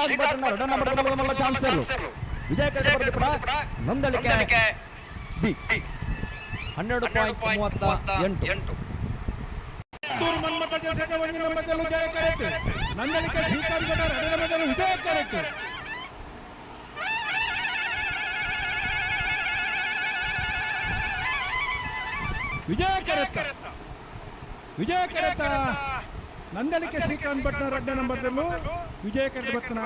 Srikanth ಭಟ್ರನ್ನ 2 number ಚಾನ್ಸರ್ ವಿಜಯ ಕರಪಡ Nandalike B 12.38 Manmatha ನಂಬರ್ದಲ್ಲೂ ಜಯ correct. Nandalike Srikanth ಭಟ್ರ 2 ನಂಬರ್ದಲ್ಲೂ ವಿಜಯ correct. ವಿಜಯ ಕರೆತ ನಂದಳಿಕೆ ಶ್ರೀಕಾಂತ್ ಭಟ್ನ 2 ನಂಬರ್ದಲ್ಲೂ ವಿಜಯ ಕರೆತ ಬರ್ತನ.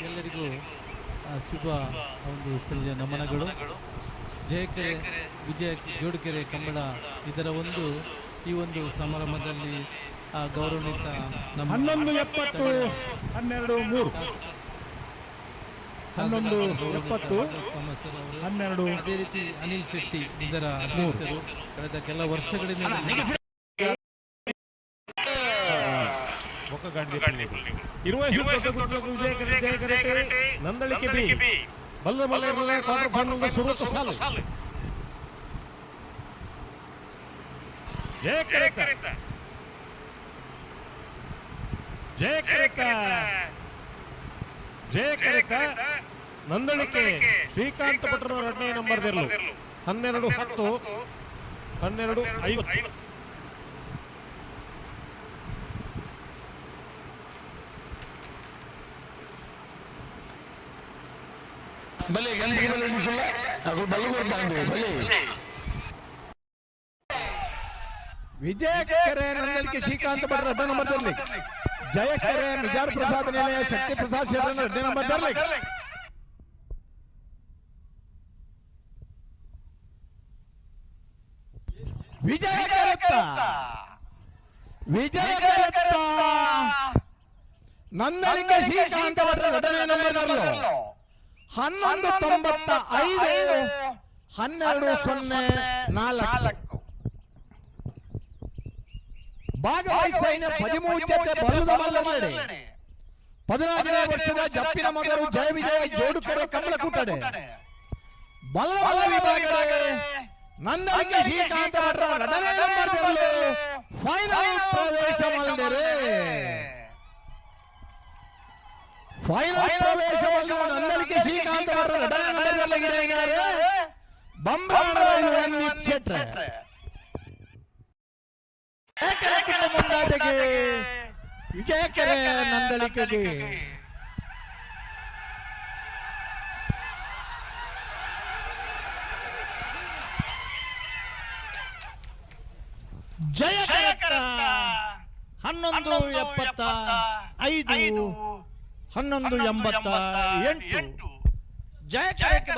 ಎಲ್ಲರಿಗೂ ಶುಭ ಒಂದು ಸಂಜೆ ನಮನಗಳು. ಜಯಕೆರೆ ವಿಜಯ ಜೋಡುಕೆರೆ ಕಂಬಳ ಇದರ ಈ ಒಂದು ಸಮಾರಂಭದಲ್ಲಿ ಗೌರವಾನ್ವಿತ 11:70 ಅದೇ ರೀತಿ ಅನಿಲ್ ಶೆಟ್ಟಿ ಇದರ ಅಧ್ಯಕ್ಷರು ಕಳೆದ ಕೆಲ ವರ್ಷಗಳಿಂದ ನಂದಳಿಕೆ ಬಿ ಬಲ್ಲ ಕ್ವಾರ್ಟರ್ ಫೈನಲ್ ಶುರು ಸಾಲು. ಜಯ ಕರೆತ ನಂದಳಿಕೆ ಶ್ರೀಕಾಂತ್ ಭಟ್ರ 2ನೇ ನಂಬರ್ದಲ್ಲೂ 12:10 12:50. ವಿಜಯಕೆರೆ ನಂದಳಿಕೆ ಶ್ರೀಕಾಂತ್ ಭಟ್ರ 2 ನಂಬರ್ದಲ್ಲಿ, ಜಯಕೆರೆ ಮಿಜಾರ್ ಪ್ರಸಾದ್ ನಿಲಯ ಶಕ್ತಿ ಪ್ರಸಾದ್ ಶೆಟ್ಟರ್ 2 ನಂಬರ್ದಲ್ಲಿ. ವಿಜಯ ಕರೆತ ನಂದಳಿಕೆ ಶ್ರೀಕಾಂತ್ ಭಟ್ರ 2ನೇ ನಂಬರ್ದಲ್ಲೂ 11:95 12:04. ಭಾಗವಹಿಸಿನ 13 ಜೊತೆ ಬಲ್ಲದ ಮಲ್ಲರಡೆ 16ನೇ ವರ್ಷದ ಜಪ್ಪಿನ ಮಗರು ಜಯ ವಿಜಯ ಜೋಡುಕೆರೆ ಕಂಬಳಕೂಟಡೆ ಬಲ್ಲ ವಿಭಾಗದ ನಂದಳಿಕೆ ಶ್ರೀಕಾಂತ್ ಭಟ್ರ 2ನೇ ನಂಬರ್ದಲ್ಲೂ ಫೈನಲ್ ಪ್ರವೇಶ ಮಾಡಿದರೆ ನಂದಳಿಕೆ ಶ್ರೀಕಾಂತ್ ಭಟ್ರ 2ನೇ ನಂಬರ್ದಲ್ಲಿ ಬಂಬ್ರಾಣದಲ್ಲಿ ವಂದಿತ್ ಶೆಟ್ರ್ ಮುಂದಾಟೆಗೆ ವಿಜಯಕೆರೆ ನಂದಳಿಕೆಗೆ ಜಯ ಕರೆತ 11:75 11:88 ಜಯ ಕರೆತ